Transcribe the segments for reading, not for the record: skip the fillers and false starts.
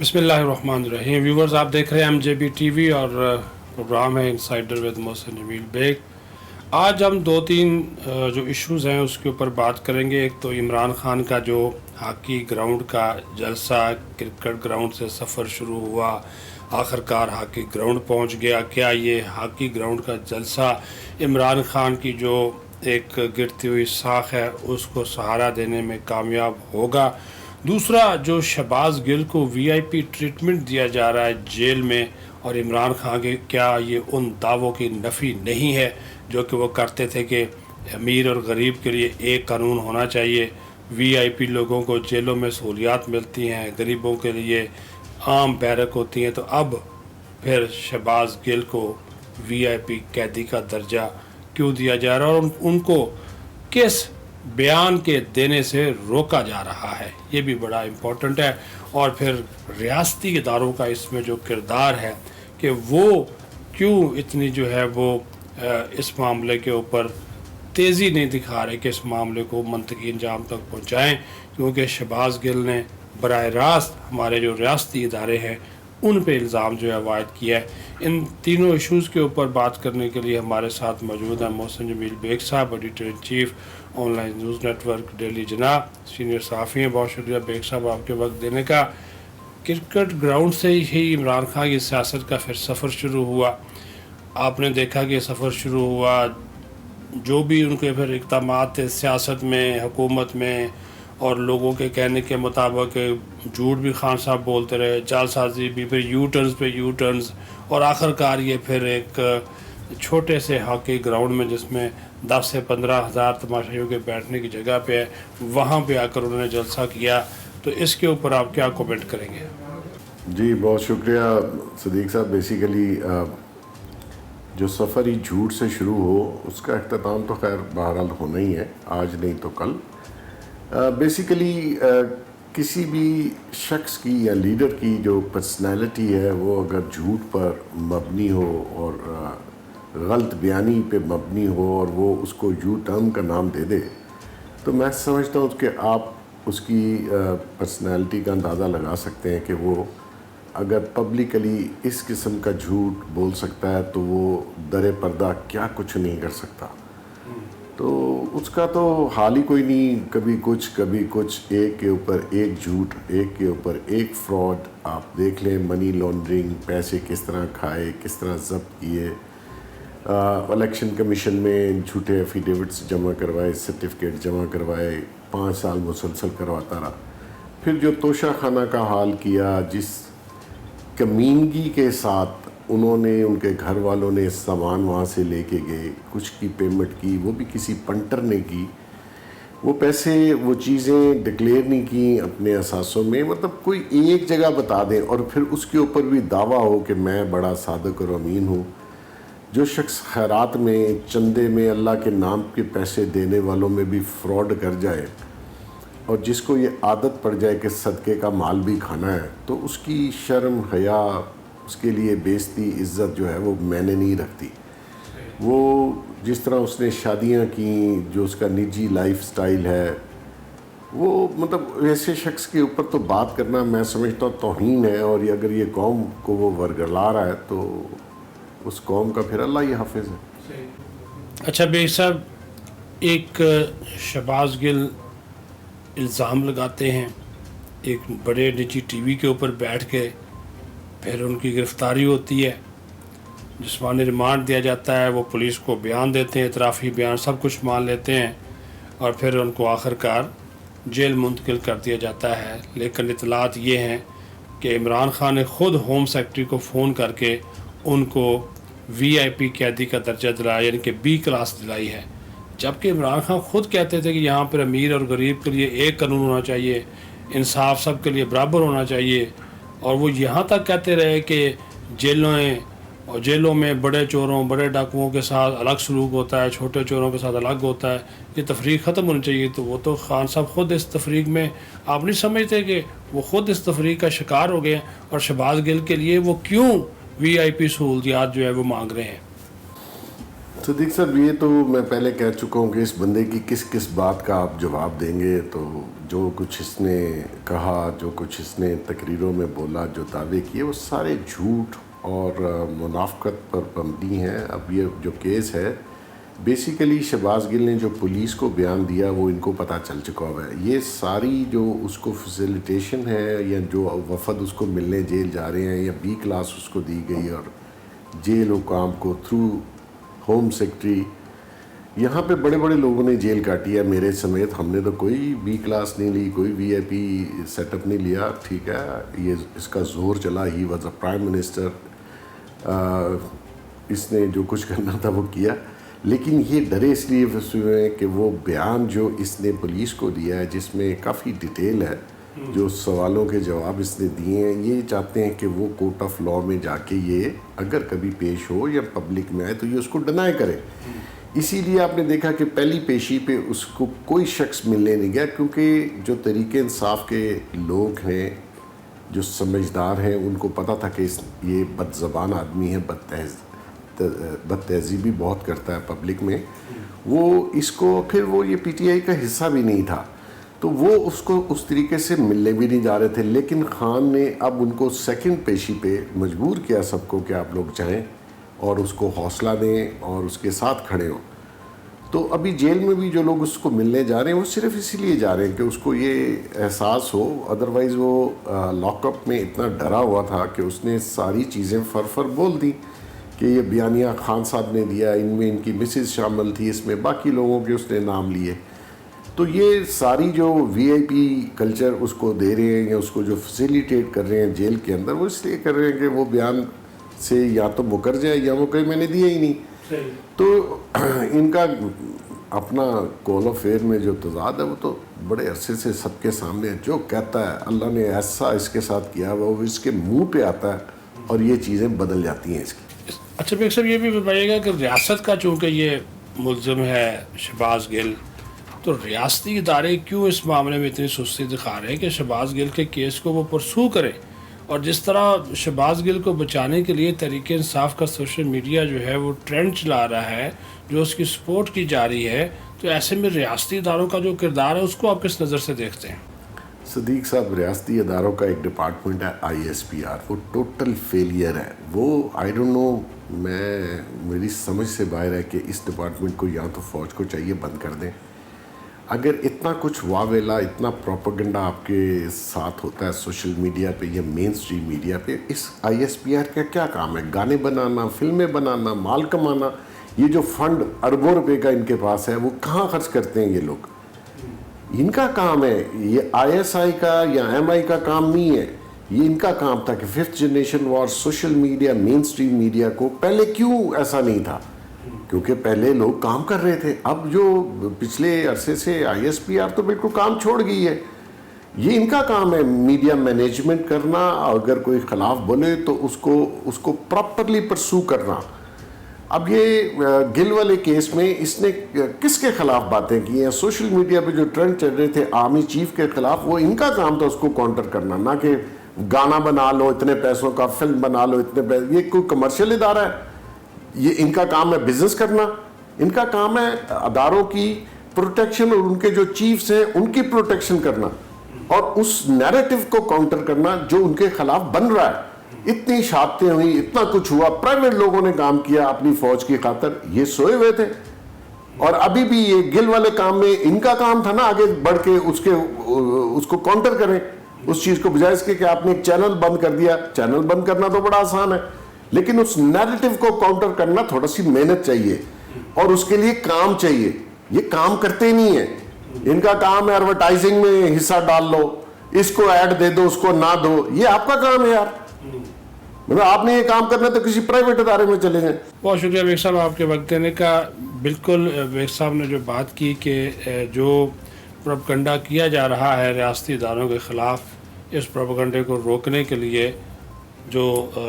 بسم اللہ الرحمن الرحیم. ویورز، آپ دیکھ رہے ہیں MJB TV اور پروگرام ہے انسائڈر ود محسن جمیل بیگ. آج ہم دو تین جو ایشوز ہیں اس کے اوپر بات کریں گے. ایک تو عمران خان کا جو ہاکی گراؤنڈ کا جلسہ، کرکٹ گراؤنڈ سے سفر شروع ہوا، آخر کار ہاکی گراؤنڈ پہنچ گیا. کیا یہ ہاکی گراؤنڈ کا جلسہ عمران خان کی جو ایک گرتی ہوئی ساکھ ہے اس کو سہارا دینے میں کامیاب ہوگا؟ دوسرا، جو شہباز گل کو VIP ٹریٹمنٹ دیا جا رہا ہے جیل میں، اور عمران خان کے کیا یہ ان دعووں کی نفی نہیں ہے جو کہ وہ کرتے تھے کہ امیر اور غریب کے لیے ایک قانون ہونا چاہیے، VIP لوگوں کو جیلوں میں سہولیات ملتی ہیں، غریبوں کے لیے عام بیرک ہوتی ہیں، تو اب پھر شہباز گل کو VIP قیدی کا درجہ کیوں دیا جا رہا ہے اور ان کو کس بیان کے دینے سے روکا جا رہا ہے؟ یہ بھی بڑا امپورٹنٹ ہے. اور پھر ریاستی اداروں کا اس میں جو کردار ہے کہ وہ کیوں اتنی جو ہے وہ اس معاملے کے اوپر تیزی نہیں دکھا رہے کہ اس معاملے کو منطقی انجام تک پہنچائیں، کیونکہ شہباز گل نے براہ راست ہمارے جو ریاستی ادارے ہیں ان پہ الزام جو ہے عائد کیا ہے. ان تینوں ایشوز کے اوپر بات کرنے کے لیے ہمارے ساتھ موجود ہیں محسن جمیل بیگ صاحب، editor in chief online news network daily Jinnah, senior صحافی ہیں. بہت شکریہ بیگ صاحب آپ کے وقت دینے کا. کرکٹ گراؤنڈ سے ہی عمران خان کی سیاست کا پھر سفر شروع ہوا. آپ نے دیکھا کہ سفر شروع ہوا، جو بھی ان کے پھر اقدامات تھے سیاست میں، حکومت میں، اور لوگوں کے کہنے کے مطابق جھوٹ بھی خان صاحب بولتے رہے، جعل سازی بھی، پھر یو ٹرنز، اور آخر کار یہ پھر ایک چھوٹے سے ہاکی گراؤنڈ میں جس میں 10 سے 15 ہزار تماشائیوں کے بیٹھنے کی جگہ پہ ہے، وہاں پہ آ کر انہوں نے جلسہ کیا. تو اس کے اوپر آپ کیا کومنٹ کریں گے؟ جی بہت شکریہ صدیق صاحب. بیسیکلی جو سفر ہی جھوٹ سے شروع ہو اس کا اختتام تو خیر بہرحال ہونا ہی ہے، آج نہیں تو کل. بیسیکلی کسی بھی شخص کی یا لیڈر کی جو پرسنالٹی ہے وہ اگر جھوٹ پر مبنی ہو اور غلط بیانی پہ مبنی ہو اور وہ اس کو یو ٹرن کا نام دے دے، تو میں سمجھتا ہوں کہ آپ اس کی پرسنالٹی کا اندازہ لگا سکتے ہیں کہ وہ اگر پبلکلی اس قسم کا جھوٹ بول سکتا ہے تو وہ در پردہ کیا کچھ نہیں کر سکتا. تو اس کا تو حال ہی کوئی نہیں، کبھی کچھ، ایک کے اوپر ایک جھوٹ، ایک کے اوپر ایک فراڈ. آپ دیکھ لیں منی لانڈرنگ، پیسے کس طرح کھائے، کس طرح ضبط کیے، الیکشن کمیشن میں جھوٹے ایفیڈیوٹس جمع کروائے، سرٹیفکیٹ جمع کروائے، 5 سال مسلسل کرواتا رہا. پھر جو توشہ خانہ کا حال کیا، جس کمینگی کے ساتھ انہوں نے، ان کے گھر والوں نے سامان وہاں سے لے کے گئے، کچھ کی پیمنٹ کی، وہ بھی کسی پنٹر نے کی، وہ پیسے، وہ چیزیں ڈکلیئر نہیں کی اپنے اثاثوں میں. مطلب کوئی ایک جگہ بتا دیں اور پھر اس کے اوپر بھی دعویٰ ہو کہ میں بڑا صادق اور امین ہوں. جو شخص خیرات میں، چندے میں، اللہ کے نام کے پیسے دینے والوں میں بھی فراڈ کر جائے، اور جس کو یہ عادت پڑ جائے کہ صدقے کا مال بھی کھانا ہے، تو اس کی شرم، حیا، اس کے لیے بےزتی، عزت جو ہے وہ میں نے نہیں رکھتی. وہ جس طرح اس نے شادیاں کیں، جو اس کا نجی لائف سٹائل ہے، وہ مطلب ایسے شخص کے اوپر تو بات کرنا میں سمجھتا ہوں توہین ہے. اور اگر یہ قوم کو وہ ورگلا رہا ہے تو اس قوم کا پھر اللہ ہی حافظ ہے. اچھا بیگ صاحب، ایک شہباز گل الزام لگاتے ہیں ایک بڑے نجی TV کے اوپر بیٹھ کے، پھر ان کی گرفتاری ہوتی ہے، جسمانی ریمانڈ دیا جاتا ہے، وہ پولیس کو بیان دیتے ہیں، اعترافی بیان سب کچھ مان لیتے ہیں، اور پھر ان کو آخر کار جیل منتقل کر دیا جاتا ہے. لیکن اطلاعات یہ ہیں کہ عمران خان نے خود ہوم سیکرٹری کو فون کر کے ان کو VIP قیدی کا درجہ دلایا، یعنی کہ B کلاس دلائی ہے، جبکہ عمران خان خود کہتے تھے کہ یہاں پر امیر اور غریب کے لیے ایک قانون ہونا چاہیے، انصاف سب کے لیے برابر ہونا چاہیے. اور وہ یہاں تک کہتے رہے کہ جیلوں میں بڑے چوروں، بڑے ڈاکوؤں کے ساتھ الگ سلوک ہوتا ہے، چھوٹے چوروں کے ساتھ الگ ہوتا ہے، یہ تفریق ختم ہونی چاہیے. تو وہ تو خان صاحب خود اس تفریق میں، آپ نہیں سمجھتے کہ وہ خود اس تفریق کا شکار ہو گئے، اور شہباز گل کے لیے وہ کیوں VIP سہولیات جو ہے وہ مانگ رہے ہیں؟ صدیق صاحب یہ تو میں پہلے کہہ چکا ہوں کہ اس بندے کی کس کس بات کا آپ جواب دیں گے. تو جو کچھ اس نے کہا، جو کچھ اس نے تقریروں میں بولا، جو دعوے کیے، وہ سارے جھوٹ اور منافقت پر مبنی ہیں. اب یہ جو کیس ہے بیسیکلی شہباز گل نے جو پولیس کو بیان دیا وہ ان کو پتہ چل چکا ہوا ہے. یہ ساری جو اس کو فیسیلیٹیشن ہے یا جو وفد اس کو ملنے جیل جا رہے ہیں یا بی کلاس اس کو دی گئی اور جیل حکام کو تھرو ہوم سیکرٹری، یہاں پہ بڑے بڑے لوگوں نے جیل کاٹی ہے میرے سمیت. ہم نے تو کوئی بی کلاس نہیں لی، کوئی وی آئی پی سیٹ اپ نہیں لیا. ٹھیک ہے، یہ اس کا زور چلا، he was a prime minister, اس نے جو کچھ کرنا تھا وہ کیا. لیکن یہ ڈرے اس لیے ہوئے ہیں کہ وہ بیان جو اس نے پولیس کو دیا ہے، جس میں کافی ڈیٹیل ہے، جو سوالوں کے جواب اس نے دیے ہیں، یہ چاہتے ہیں کہ وہ کورٹ آف لاء میں جا کے یہ اگر کبھی پیش ہو یا پبلک میں آئے تو یہ اس کو ڈینائی کرے. اسی لیے آپ نے دیکھا کہ پہلی پیشی پہ اس کو کوئی شخص ملنے نہیں گیا، کیونکہ جو تحریک انصاف کے لوگ ہیں، جو سمجھدار ہیں، ان کو پتہ تھا کہ یہ بد زبان آدمی ہے، بد تہذیبی بہت کرتا ہے پبلک میں. وہ اس کو پھر وہ یہ پی ٹی آئی کا حصہ بھی نہیں تھا، تو وہ اس کو اس طریقے سے ملنے بھی نہیں جا رہے تھے. لیکن خان نے اب ان کو سیکنڈ پیشی پہ مجبور کیا سب کو کہ آپ لوگ جائیں اور اس کو حوصلہ دیں اور اس کے ساتھ کھڑے ہوں. تو ابھی جیل میں بھی جو لوگ اس کو ملنے جا رہے ہیں وہ صرف اسی لیے جا رہے ہیں کہ اس کو یہ احساس ہو. ادروائز وہ لاک اپ میں اتنا ڈرا ہوا تھا کہ اس نے ساری چیزیں فر بول دی کہ یہ بیانیہ خان صاحب نے دیا، ان میں ان کی مسز شامل تھی، اس میں باقی لوگوں کے اس نے نام لیے. تو یہ ساری جو وی آئی پی کلچر اس کو دے رہے ہیں یا اس کو جو فیسیلیٹیٹ کر رہے ہیں جیل کے اندر، وہ اس لیے کر رہے ہیں کہ وہ بیان سے یا تو مکر جائے یا وہ کہیں میں نے دیا ہی نہیں. تو ان کا اپنا کول آف فیئر میں جو تضاد ہے وہ تو بڑے عرصے سے سب کے سامنے جو کہتا ہے اللہ نے ایسا اس کے ساتھ کیا وہ اس کے منہ پہ آتا ہے اور یہ چیزیں بدل جاتی ہیں اس کی. اچھا بیگ صاحب، یہ بھی بتائیے گا کہ ریاست کا چونکہ یہ ملزم ہے شہباز گل، تو ریاستی ادارے کیوں اس معاملے میں اتنی سستی دکھا رہے ہیں کہ شہباز گل کے کیس کو وہ پرسو کریں؟ اور جس طرح شہباز گل کو بچانے کے لیے تحریک انصاف کا سوشل میڈیا جو ہے وہ ٹرینڈ چلا رہا ہے، جو اس کی سپورٹ کی جا رہی ہے، تو ایسے میں ریاستی اداروں کا جو کردار ہے اس کو آپ کس نظر سے دیکھتے ہیں؟ صدیق صاحب، ریاستی اداروں کا ایک ڈپارٹمنٹ ہے آئی ایس پی آر، وہ ٹوٹل فیلئر ہے. وہ آئی ڈونٹ نو، میری سمجھ سے باہر ہے کہ اس ڈپارٹمنٹ کو یا تو فوج کو چاہیے بند کر دیں. اگر اتنا کچھ واویلا، اتنا پروپیگنڈا آپ کے ساتھ ہوتا ہے سوشل میڈیا پہ یا مین اسٹریم میڈیا پہ، اس آئی ایس پی آر کا کیا کام ہے؟ گانے بنانا، فلمیں بنانا، مال کمانا. یہ جو فنڈ اربوں روپے کا ان کے پاس ہے وہ کہاں خرچ کرتے ہیں یہ لوگ؟ ان کا کام ہے. یہ آئی ایس آئی کا یا ایم آئی کا کام نہیں ہے. یہ ان کا کام تھا کہ ففتھ جنریشن وار سوشل میڈیا، مین اسٹریم میڈیا کو پہلے کیوں ایسا نہیں تھا؟ کیونکہ پہلے لوگ کام کر رہے تھے. اب جو پچھلے عرصے سے آئی ایس پی آر تو بالکل کام چھوڑ گئی ہے. یہ ان کا کام ہے میڈیا مینجمنٹ کرنا، اگر کوئی خلاف بولے تو اس کو پراپرلی پرسو کرنا. اب یہ گل والے کیس میں اس نے کس کے خلاف باتیں کی ہیں؟ سوشل میڈیا پہ جو ٹرینڈ چل رہے تھے آرمی چیف کے خلاف، وہ ان کا کام تھا اس کو کاؤنٹر کرنا، نہ کہ گانا بنا لو اتنے پیسوں کا، فلم بنا لو اتنے پیسے. یہ کوئی کمرشل ادارہ ہے؟ یہ ان کا کام ہے بزنس کرنا. ان کا کام ہے اداروں کی پروٹیکشن اور ان کے جو چیفز ہیں ان کی پروٹیکشن کرنا اور اس نیریٹو کو کاؤنٹر کرنا جو ان کے خلاف بن رہا ہے. اتنی شہادتیں ہوئی، اتنا کچھ ہوا، پرائیویٹ لوگوں نے کام کیا اپنی فوج کی خاطر، یہ سوئے ہوئے تھے. اور ابھی بھی یہ گل والے کام میں ان کا کام تھا نا آگے بڑھ کے اس کو کاؤنٹر کریں اس چیز کو، بجائے اس کے کہ آپ نے ایک چینل بند کر دیا. چینل بند کرنا تو بڑا آسان ہے، لیکن اس نیریٹو کو کاؤنٹر کرنا تھوڑا سی محنت چاہیے اور اس کے لیے کام چاہیے. یہ کام کرتے نہیں ہیں. ان کا کام ہے ایڈورٹائزنگ میں حصہ ڈال لو، اس کو ایڈ دے دو، اس کو نہ دو. یہ آپ کا کام ہے یار. مطلب آپ نے یہ کام کرنا تو کسی پرائیویٹ ادارے میں چلے جائیں. بہت شکریہ بیگ صاحب آپ کے وقت دینے کا. بالکل بیگ صاحب نے جو بات کی کہ جو پروپیگنڈا کیا جا رہا ہے ریاستی اداروں کے خلاف، اس پروپیگنڈے کو روکنے کے لیے جو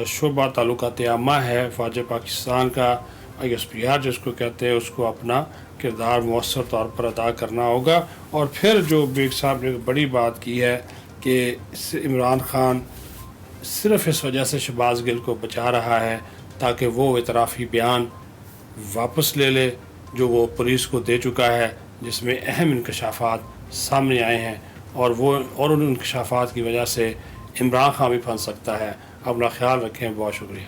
شعبہ تعلقات عامہ ہے فوج پاکستان کا، آئی ایس پی آر جس کو کہتے ہیں، اس کو اپنا کردار مؤثر طور پر ادا کرنا ہوگا. اور پھر جو بیگ صاحب نے بڑی بات کی ہے کہ عمران خان صرف اس وجہ سے شہباز گل کو بچا رہا ہے تاکہ وہ اعترافی بیان واپس لے لے جو وہ پولیس کو دے چکا ہے، جس میں اہم انکشافات سامنے آئے ہیں، اور ان انکشافات کی وجہ سے عمران خان بھی پھنس سکتا ہے۔ اپنا خیال رکھیں، بہت شکریہ۔